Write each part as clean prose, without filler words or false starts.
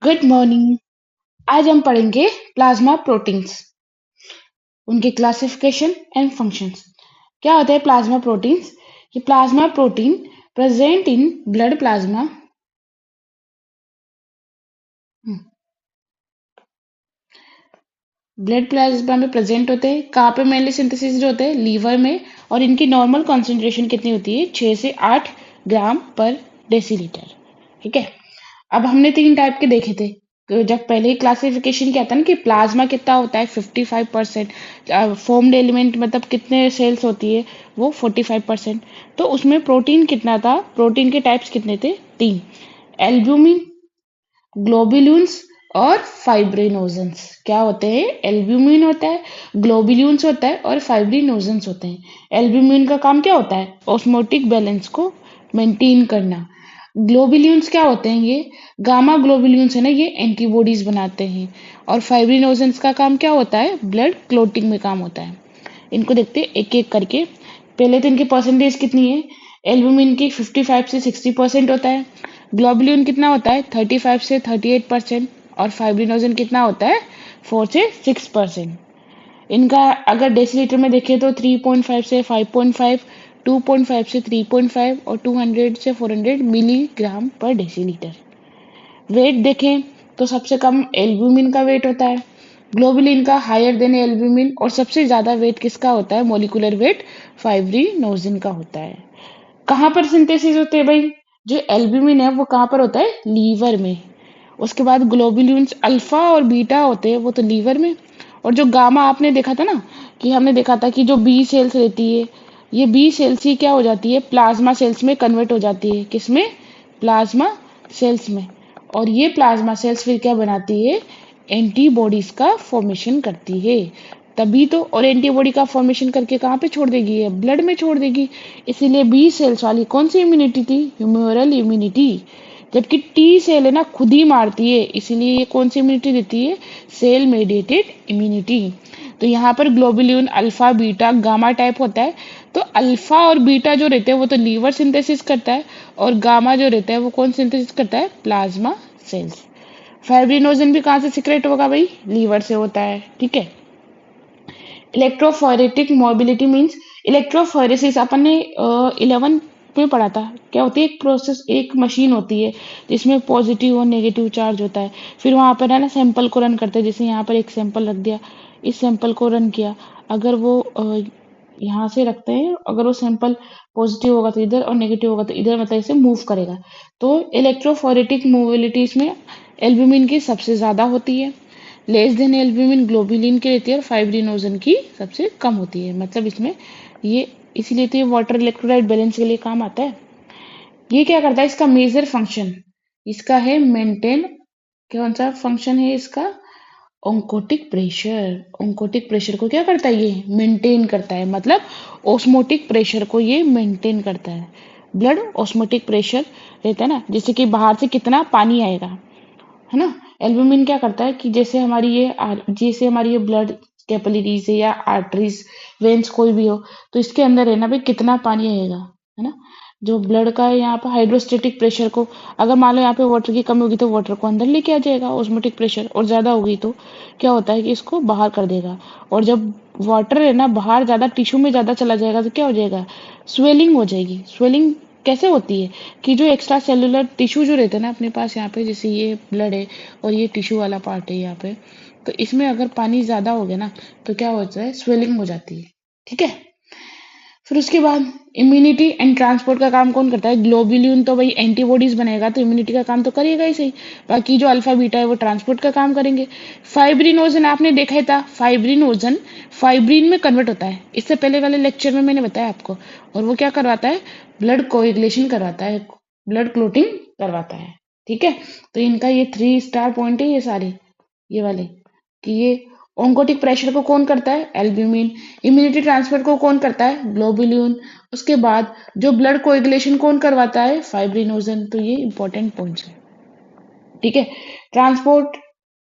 Good morning. आज हम पढ़ेंगे प्लाज्मा प्रोटीन्स, उनके क्लासिफिकेशन एंड फंक्शंस। क्या होता है प्लाज्मा प्रोटीन्स? ये plasma protein present in blood plasma. Blood plasma में प्रेजेंट होते हैं। कहाँ पे मेनली सिंथेसिस होते हैं? लीवर में। और इनकी नॉर्मल कॉन्सेंट्रेशन कितनी होती है? 6 से 8 ग्राम पर डेसीलीटर। ठीक है। अब हमने 3 टाइप के देखे थे। तो जब पहले ही क्लासिफिकेशन क्या था ना कि प्लाज्मा कितना होता है 55%, फॉर्म्ड एलिमेंट मतलब कितने सेल्स होती है वो 45%। तो उसमें प्रोटीन कितना था? प्रोटीन के टाइप्स कितने थे? 3। एल्ब्यूमिन, ग्लोबुलिन्स और फाइब्रिनोजेंस। क्या होते हैं? एल्ब्यूमिन होता है, ग्लोबुलिन्स होता है और फाइब्रिनोजेंस होते हैं। एल्ब्यूमिन का काम क्या होता है? ऑस्मोटिक बैलेंस को मेंटेन करना। ग्लोबुलिन्स क्या होते हैं? ये गामा ग्लोबुलिन्स है ना, ये एंटीबॉडीज बनाते हैं। और फाइब्रिनोजेंस का काम क्या होता है? ब्लड क्लोटिंग में काम होता है। इनको देखते हैं एक एक करके। पहले तो इनकी परसेंटेज कितनी है? एल्ब्यूमिन की 55 से 60% होता है। ग्लोबुलिन कितना होता है? 35 से 38%। और फाइब्रिनोजन कितना होता है? 4 से 6%। इनका अगर डेसीलीटर में देखें तो 3.5 से 5.5, 2.5 से 3.5 और 200 से 400 मिलीग्राम पर डेसीलीटर। वेट देखें तो सबसे कम एल्ब्यूमिन का वेट होता है, ग्लोबुलिन का हायर देन एल्ब्यूमिन, और सबसे ज़्यादा वेट किसका होता है? मोलिकुलर वेट फाइब्रिनोजिन का होता है। कहाँ पर सिंथेसिस होते हैं भाई? जो एल्ब्यूमिन है वो कहाँ पर होता है? लीवर में। उसके बाद ग्लोबुलिन्स अल्फा और बीटा होते हैं वो तो लीवर में। और जो गामा आपने देखा था ना, कि हमने देखा था कि जो बी सेल्स रहती है, ये बी सेल्स ही क्या हो जाती है? प्लाज्मा सेल्स में कन्वर्ट हो जाती है। किसमें? प्लाज्मा सेल्स में। और ये प्लाज्मा सेल्स फिर क्या बनाती है? एंटीबॉडीज का फॉर्मेशन करती है। तभी तो। और एंटीबॉडी का फॉर्मेशन करके कहाँ पे छोड़ देगी? ये ब्लड में छोड़ देगी। इसीलिए बी सेल्स वाली कौन सी इम्यूनिटी थी? Humoral immunity. जबकि टी सेल है ना खुद ही मारती है, इसीलिए ये कौन सी इम्यूनिटी देती है? Cell mediated immunity. तो यहाँ पर globulin alpha beta gamma type होता है। तो अल्फा और बीटा जो रहते हैं वो तो लीवर सिंथेसिस करता है, और गामा जो रहता है वो कौन सिंथेसिस करता है? Plasma cells. फाइब्रिनोजन भी कहाँ से सिक्रेट होगा भाई? लीवर से होता है। ठीक है। इलेक्ट्रोफोरेटिक मोबिलिटी मीन्स इलेक्ट्रोफोरेसिस अपन ने 11 में पढ़ा था। क्या होती है? एक प्रोसेस, एक मशीन होती है जिसमें पॉजिटिव और नेगेटिव चार्ज होता है। फिर वहां पर है ना सैंपल को रन करते हैं। जैसे यहाँ पर एक सैंपल रख दिया, इस सैंपल को रन किया। अगर वो यहाँ से रखते हैं, अगर वो सैंपल पॉजिटिव होगा तो इधर और नेगेटिव होगा तो इधर, मतलब इसे मूव करेगा। तो इलेक्ट्रोफोरेटिक मोबिलिटीज में एल्ब्यूमिन की सबसे ज्यादा होती है, लेस देन एल्ब्यूमिन ग्लोबुलिन की रहती है, और फाइब्रिनोजन की सबसे कम होती है। मतलब इसमें ये इसीलिए तो ये वाटर इलेक्ट्रोलाइट बैलेंस के लिए काम आता है। ये क्या करता है? इसका मेजर फंक्शन इसका है मेंटेन। कौन सा फंक्शन है इसका? Oncotic pressure. ओंकोटिक प्रेशर को क्या करता है? ये मेंटेन करता है। मतलब ऑस्मोटिक प्रेशर को ये मेंटेन करता है। ब्लड ऑस्मोटिक प्रेशर रहता है ना, जैसे कि बाहर से कितना पानी आएगा, है ना। एल्बुमिन क्या करता है कि जैसे हमारी ये ब्लड कैपिलरीज है या आर्टरीज, वेन्स कोई भी हो, तो इसके अंदर है ना भाई कितना पानी आएगा, है ना। जो ब्लड का है यहाँ पर हाइड्रोस्टेटिक प्रेशर को, अगर मान लो यहाँ पे वाटर की कमी होगी तो वाटर को अंदर लेके आ जाएगा ऑस्मोटिक प्रेशर, और ज्यादा होगी तो क्या होता है कि इसको बाहर कर देगा। और जब वाटर है ना बाहर ज्यादा टिश्यू में ज्यादा चला जाएगा तो क्या हो जाएगा? स्वेलिंग हो जाएगी। स्वेलिंग कैसे होती है? कि जो एक्स्ट्रा सेलुलर टिश्यू जो रहते हैं ना अपने पास, यहाँ पे जैसे ये ब्लड है और ये टिश्यू वाला पार्ट है यहाँ पे, तो इसमें अगर पानी ज्यादा हो गया ना तो क्या होता है? स्वेलिंग हो जाती है। ठीक है। फिर उसके बाद इम्यूनिटी एंड ट्रांसपोर्ट का काम कौन करता है? ग्लोबुलिन तो भाई एंटीबॉडीज बनेगा तो इम्यूनिटी का काम तो करेगा ही सही। बाकी जो अल्फा बीटा है वो ट्रांसपोर्ट का काम करेंगे। फाइब्रिनोजन आपने देखा ही था, फाइब्रिनोजन फाइब्रिन में कन्वर्ट होता है। इससे पहले वाले लेक्चर में मैंने बताया आपको। और वो क्या करवाता है? ब्लड कोएगुलेशन करवाता है, ब्लड क्लोटिंग करवाता है। ठीक है। तो इनका ये 3 स्टार पॉइंट है ये सारे, ये वाले, कि ये ओंकोटिक प्रेशर को कौन करता है? एल्ब्यूमिन। इम्यूनिटी ट्रांसफर को कौन करता है? ग्लोबुलिन। उसके बाद जो ब्लड कोएगुलेशन कौन करवाता है? फाइब्रिनोजन। तो ये इंपॉर्टेंट पॉइंट्स है। ठीक है। ट्रांसपोर्ट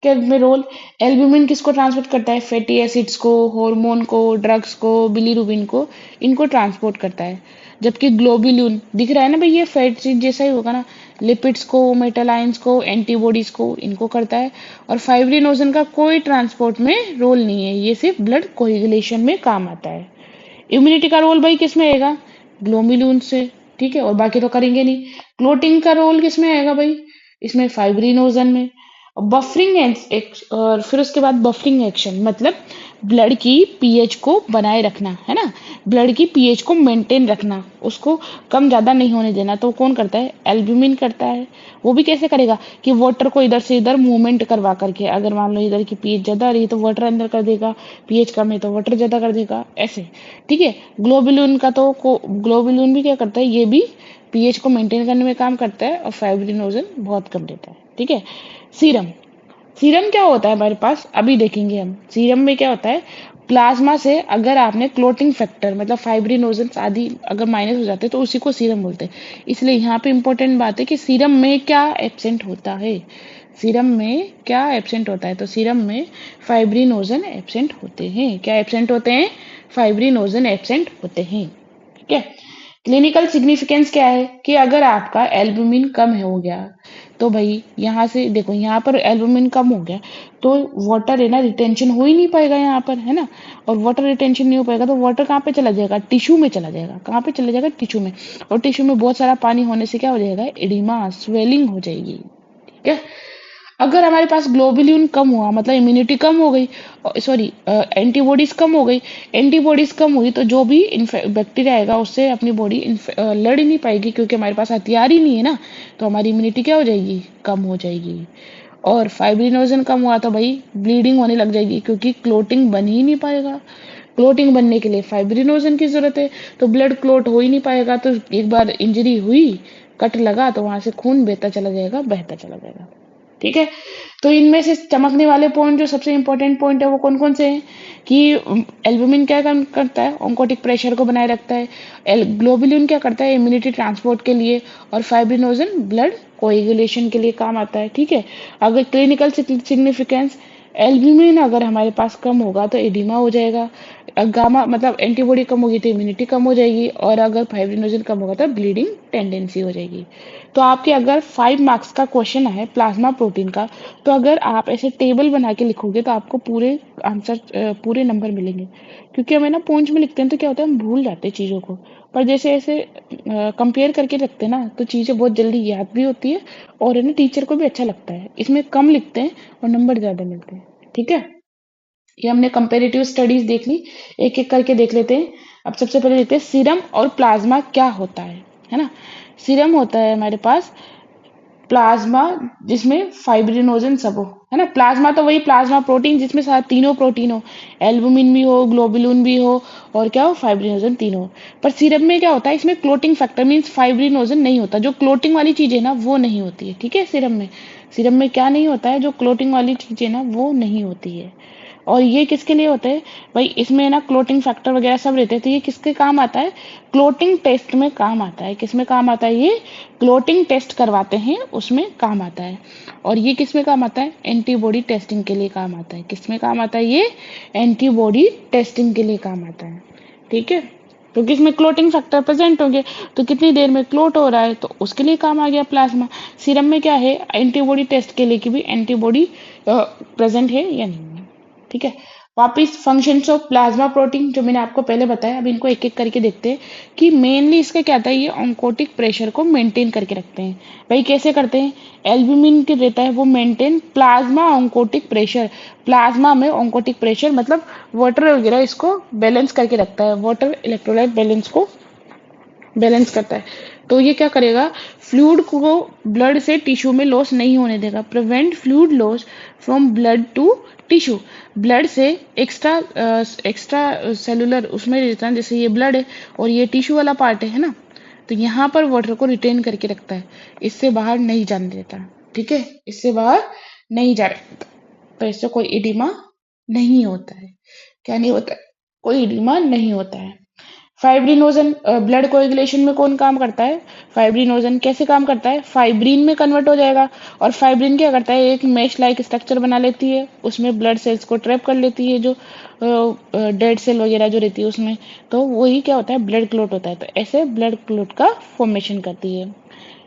के में रोल, एल्ब्यूमिन किसको ट्रांसपोर्ट करता है? फैटी एसिड्स को, हार्मोन को, ड्रग्स को, बिलीरुबिन को, इनको ट्रांसपोर्ट करता है। जबकि ग्लोबुलिन दिख रहा है ना भाई, ये फैट एसिड जैसा ही होगा ना, लिपिड्स को, मेटल आयंस को, एंटीबॉडीज को, इनको करता है। और फाइब्रिनोजन का कोई ट्रांसपोर्ट में रोल नहीं है, ये सिर्फ ब्लड कोएगुलेशन में काम आता है। इम्यूनिटी का रोल भाई किस में आएगा? ग्लोमेरुल से, ठीक है, और बाकी तो करेंगे नहीं। क्लोटिंग का रोल किस में आएगा भाई? इसमें फाइब्रिनोजन में। बफरिंग और फिर उसके बाद बफरिंग एक्शन मतलब ब्लड की पीएच को बनाए रखना, है ना, ब्लड की पीएच को मेंटेन रखना, उसको कम ज्यादा नहीं होने देना। तो कौन करता है? एल्ब्यूमिन करता है। वो भी कैसे करेगा कि वाटर को इधर से इधर मूवमेंट करवा करके, अगर मान लो इधर की पीएच ज्यादा आ रही है तो वाटर अंदर कर देगा, पीएच कम है तो वाटर ज्यादा कर देगा, ऐसे, ठीक है। ग्लोबुलिन का तो ग्लोबुलिन भी क्या करता है? ये भी पीएच को मेंटेन करने में काम करता है और फाइब्रिनोजन बहुत कम देता है, ठीक है। सीरम, सीरम क्या होता है हमारे पास? अभी देखेंगे हम। सीरम में क्या होता है? प्लाज्मा से अगर आपने क्लोटिंग फैक्टर मतलब फाइब्रिनोजन आदि अगर माइनस हो जाते हैं तो उसी को सीरम बोलते हैं। इसलिए यहाँ पे इंपॉर्टेंट बात है कि सीरम में क्या एब्सेंट होता है। सीरम में क्या एब्सेंट होता है? तो सीरम में फाइब्रिनोजन एब्सेंट होते हैं। क्या एब्सेंट होते हैं? फाइब्रिनोजन एब्सेंट होते हैं, ठीक है। क्लिनिकल सिग्निफिकेंस क्या है कि अगर आपका एल्बुमिन कम हो गया तो भाई यहाँ से देखो, यहाँ पर एल्बुमिन कम हो गया तो वाटर है ना, रिटेंशन हो ही नहीं पाएगा यहाँ पर, है ना। और वाटर रिटेंशन नहीं हो पाएगा तो वाटर कहाँ पे चला जाएगा? टिश्यू में चला जाएगा। कहाँ पे चला जाएगा? टिश्यू में। और टिश्यू में बहुत सारा पानी होने से क्या हो जाएगा? एडिमा, स्वेलिंग हो जाएगी, ठीक है। अगर हमारे पास ग्लोबुलिन कम हुआ मतलब इम्यूनिटी कम हो गई, सॉरी एंटीबॉडीज कम हो गई, एंटीबॉडीज कम हुई तो जो भी बैक्टीरिया आएगा उससे अपनी बॉडी लड़ ही नहीं पाएगी क्योंकि हमारे पास हथियार ही नहीं है ना, तो हमारी इम्यूनिटी क्या हो जाएगी? कम हो जाएगी। और फाइब्रिनोजन कम हुआ तो भाई ब्लीडिंग होने लग जाएगी क्योंकि क्लोटिंग बन ही नहीं पाएगा। क्लोटिंग बनने के लिए फाइब्रिनोजन की जरूरत है, तो ब्लड क्लोट हो ही नहीं पाएगा। तो एक बार इंजरी हुई, कट लगा तो वहां से खून बहता चला जाएगा, बहता चला जाएगा, ठीक है। तो इनमें से चमकने वाले पॉइंट जो सबसे इंपॉर्टेंट पॉइंट है वो कौन कौन से हैं? कि एल्बुमिन क्या काम करता है? ऑन्कोटिक प्रेशर को बनाए रखता है। ग्लोबुलिन क्या करता है? इम्यूनिटी ट्रांसपोर्ट के लिए। और फाइब्रिनोजन ब्लड कोएगुलेशन के लिए काम आता है, ठीक है। अगर क्लिनिकल सिग्निफिकेंस, एल्ब्यूमिन अगर हमारे पास कम होगा तो एडिमा हो जाएगा, गामा मतलब एंटीबॉडी कम होगी तो इम्यूनिटी कम हो जाएगी, और अगर फाइब्रिनोजन कम होगा तो ब्लीडिंग टेंडेंसी हो जाएगी। तो आपके अगर 5 मार्क्स का क्वेश्चन है प्लाज्मा प्रोटीन का, तो अगर आप ऐसे टेबल बना के लिखोगे तो आपको पूरे आंसर पूरे नंबर मिलेंगे। क्योंकि हमें ना पॉइंट्स में लिखते हैं तो क्या होता है, हम भूल जाते हैं चीज़ों को। पर जैसे ऐसे कंपेयर करके रखते हैं ना तो चीज़ें बहुत जल्दी याद भी होती है और है ना टीचर को भी अच्छा लगता है। इसमें कम लिखते हैं और नंबर ज़्यादा मिलते हैं, ठीक है। ये हमने कंपेरेटिव स्टडीज देख ली, एक एक करके देख लेते हैं। अब सबसे पहले देखते हैं सीरम और प्लाज्मा क्या होता है ना। सीरम होता है हमारे पास प्लाज्मा जिसमें फाइब्रिनोजन सब हो, है ना। प्लाज्मा तो वही प्लाज्मा प्रोटीन जिसमें सारे तीनों प्रोटीन हो, एल्बुमिन भी हो, ग्लोबुलिन भी हो, और क्या हो, फाइब्रिनोजन, तीनों हो। पर सीरम में क्या होता है? इसमें क्लोटिंग फैक्टर मीन्स फाइब्रिनोजन नहीं होता। जो क्लोटिंग वाली चीज है ना वो नहीं होती है, ठीक है। सीरम में, सीरम में क्या नहीं होता है? जो क्लोटिंग वाली चीजें ना वो नहीं होती है। और ये किसके लिए होता है भाई? इसमें ना क्लोटिंग फैक्टर वगैरह सब रहते हैं, तो ये किसके काम आता है? क्लोटिंग टेस्ट में काम आता है। किसमें काम आता है? ये क्लोटिंग टेस्ट करवाते हैं उसमें काम आता है। और ये किसमें काम आता है? एंटीबॉडी टेस्टिंग के लिए काम आता है। किसमें काम आता है? ये एंटीबॉडी टेस्टिंग के लिए काम आता है, ठीक है। क्योंकि इसमें क्लोटिंग फैक्टर प्रेजेंट होंगे तो कितनी देर में क्लोट हो रहा है तो उसके लिए काम आ गया प्लाज्मा। सीरम में क्या है? एंटीबॉडी टेस्ट के लिए कि भी एंटीबॉडी प्रेजेंट है या नहीं है, ठीक है। वापिस फंक्शंस ऑफ प्लाज्मा प्रोटीन जो मैंने आपको पहले बताया, अब इनको एक एक करके देखते हैं कि मेनली इसका क्या था। ये ऑन्कोटिक प्रेशर को मेंटेन करके रखते हैं। भाई कैसे करते हैं? एल्ब्यूमिन के रहता है वो maintain plasma oncotic pressure. Plasma में ऑन्कोटिक प्रेशर मतलब वाटर वगैरह इसको बैलेंस करके रखता है, वाटर इलेक्ट्रोलाइट बैलेंस को बैलेंस करता है। तो ये क्या करेगा? फ्लूइड को ब्लड से टिश्यू में लॉस नहीं होने देगा। Prevent fluid loss from blood to tissue. Blood से एक्स्ट्रा सेलुलर उसमें रहता है, जैसे ये ब्लड है और ये टिश्यू वाला पार्ट है ना, तो यहाँ पर वाटर को रिटेन करके रखता है, इससे बाहर नहीं जाने देता, ठीक है। इससे बाहर नहीं जा देता, तो इससे कोई इडिमा नहीं होता है। क्या नहीं होता है? कोई इडिमा नहीं होता है। फाइब्रिनोजन ब्लड कोएगुलेशन में कौन काम करता है? फाइब्रिनोजन। कैसे काम करता है? फाइब्रिन में कन्वर्ट हो जाएगा। और फाइब्रिन क्या करता है? एक मैश लाइक स्ट्रक्चर बना लेती है, उसमें ब्लड सेल्स को ट्रैप कर लेती है, जो डेड सेल वगैरह जो रहती है उसमें, तो वही क्या होता है? ब्लड क्लोट होता है। तो ऐसे ब्लड क्लोट का फॉर्मेशन करती है।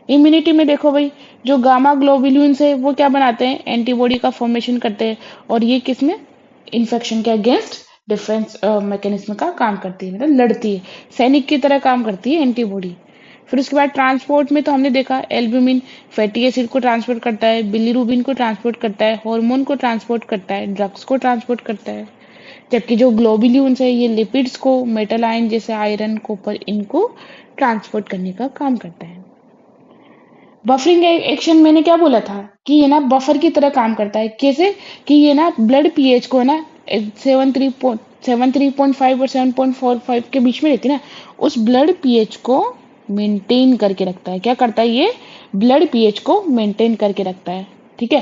इम्यूनिटी में देखो भाई, जो गामा ग्लोबुलिन्स है वो क्या बनाते हैं, एंटीबॉडी का फॉर्मेशन करते हैं, और ये किसमें, इन्फेक्शन के अगेंस्ट डिफेंस मैकेनिज्म का काम करती है, मतलब लड़ती है, सैनिक की तरह काम करती है एंटीबॉडी। फिर उसके बाद ट्रांसपोर्ट में तो हमने देखा एल्ब्यूमिन फैटी एसिड को ट्रांसपोर्ट करता है, बिलीरुबिन को ट्रांसपोर्ट करता है, हार्मोन को ट्रांसपोर्ट करता है, ड्रग्स को ट्रांसपोर्ट करता है। जबकि जो ग्लोबुलिन्स है ये लिपिड्स को, मेटल आयन जैसे आयरन, कॉपर, इनको ट्रांसपोर्ट करने का काम करता है। बफरिंग एक्शन मैंने क्या बोला था कि ये ना बफर की तरह काम करता है। कैसे, कि ये ना ब्लड पीएच को ना 73.5 और 7.45 के बीच में रहती है ना, उस ब्लड पीएच को मेंटेन करके रखता है। क्या करता है ये, ब्लड पीएच को मेंटेन करके रखता है। ठीक है।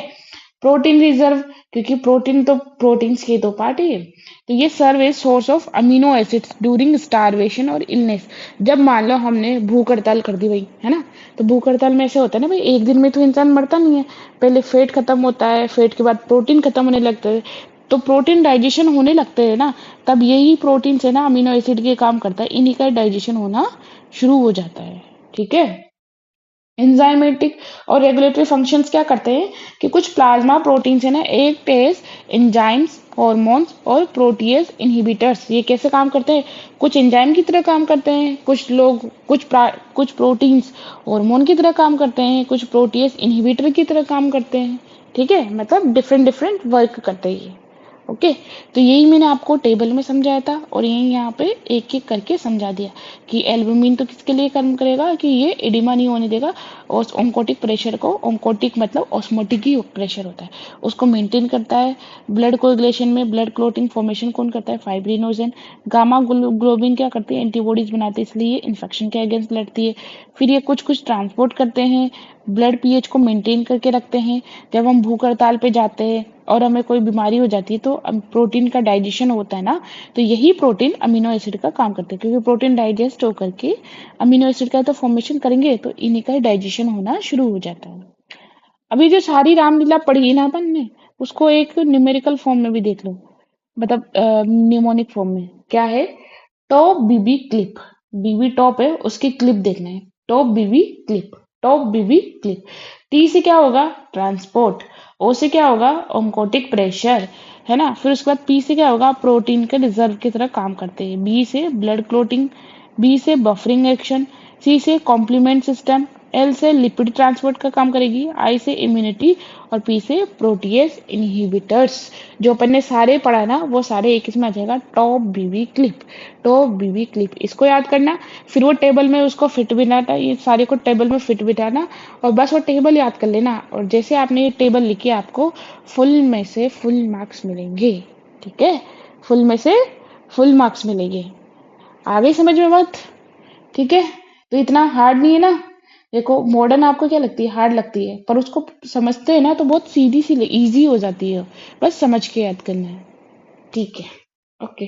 प्रोटीन रिजर्व, क्योंकि प्रोटीन तो प्रोटीन्स के दो पार्ट ही है, तो ये serve as source of amino acids during starvation और इलनेस। जब मान लो हमने भूख हड़ताल कर दी भाई, है ना, तो भूख हड़ताल में ऐसे होता है ना भाई, एक दिन में तो इंसान मरता नहीं है, पहले फैट खत्म होता है, फैट के बाद प्रोटीन खत्म होने लगता है, तो प्रोटीन डाइजेशन होने लगते हैं ना, तब यही प्रोटीन से ना अमीनो एसिड के काम करता है, इन्हीं का डाइजेशन होना शुरू हो जाता है। ठीक है। एंजाइमेटिक और रेगुलेटरी फंक्शंस क्या करते हैं कि कुछ प्लाज्मा प्रोटीन्स है ना, एक टेस एंजाइम्स, हार्मोन्स और प्रोटीएज इनहिबिटर्स, ये कैसे काम करते हैं, कुछ एंजाइम की तरह काम करते हैं, कुछ लोग कुछ प्रोटीन्स हार्मोन की तरह काम करते हैं, कुछ प्रोटीएज इनहिबिटर की तरह काम करते हैं। ठीक है, मतलब डिफरेंट डिफरेंट वर्क करते हैं ये। ओके। तो यही मैंने आपको टेबल में समझाया था, और यही यहाँ पे एक एक करके समझा दिया कि एल्बुमिन तो किसके लिए काम करेगा, कि ये एडिमा नहीं होने देगा, और ऑन्कोटिक प्रेशर को, ऑन्कोटिक मतलब ऑस्मोटिक ही प्रेशर होता है, उसको मेंटेन करता है। ब्लड कोगुलेशन में ब्लड क्लोटिंग फॉर्मेशन कौन करता है, फाइब्रिनोजन। गामा ग्लोबिन क्या करती है, एंटीबॉडीज बनाती है, इसलिए इन्फेक्शन के अगेंस्ट लड़ती है। फिर ये कुछ कुछ ट्रांसपोर्ट करते हैं, ब्लड पीएच को मेंटेन करके रखते हैं। जब हम भूख हड़ताल पे जाते हैं और हमें कोई बीमारी हो जाती है, तो प्रोटीन का डाइजेशन होता है ना, तो यही प्रोटीन अमीनो एसिड का काम करते हैं, क्योंकि प्रोटीन डाइजेस्ट होकर के अमीनो एसिड का तो फॉर्मेशन करेंगे, तो इन्हीं का डाइजेशन होना शुरू हो जाता है। अभी जो सारी रामलीला पढ़ी ना अपन ने, उसको एक न्यूमेरिकल फॉर्म में भी देख लो, मतलब निमोनिक फॉर्म में क्या है, टॉप बीबी क्लिप, बीबी टॉप है उसकी क्लिप देखना है, टॉप बीबी क्लिप, टॉप बीबी क्लिप। टी से क्या होगा, ट्रांसपोर्ट। ओ से क्या होगा, ओंकोटिक प्रेशर, है ना। फिर उसके बाद पी से क्या होगा, प्रोटीन के रिजर्व की तरह काम करते हैं। बी से ब्लड क्लोटिंग, बी से बफरिंग एक्शन, सी से कॉम्प्लीमेंट सिस्टम, एल से लिपिड ट्रांसपोर्ट का काम करेगी, आई से इम्यूनिटी, और पी से प्रोटीएस इनहिबिटर्स। जो अपन ने सारे पढ़ा ना, वो सारे एक इसमें आ जाएगा, टॉप बीबी क्लिप, टॉप बीबी क्लिप, इसको याद करना। फिर वो टेबल में उसको फिट बिठाना, ये सारे को टेबल में फिट बिठाना, और बस वो टेबल याद कर लेना, और जैसे आपने ये टेबल लिखी, आपको फुल में से फुल मार्क्स मिलेंगे। ठीक है, फुल में से फुल मार्क्स मिलेंगे। आ गई समझ में बात। ठीक है। तो इतना हार्ड नहीं है ना। देखो मॉडर्न आपको क्या लगती है, हार्ड लगती है, पर उसको समझते हैं ना तो बहुत सीधी सी इजी हो जाती है, बस समझ के याद करना है। ठीक है। ओके।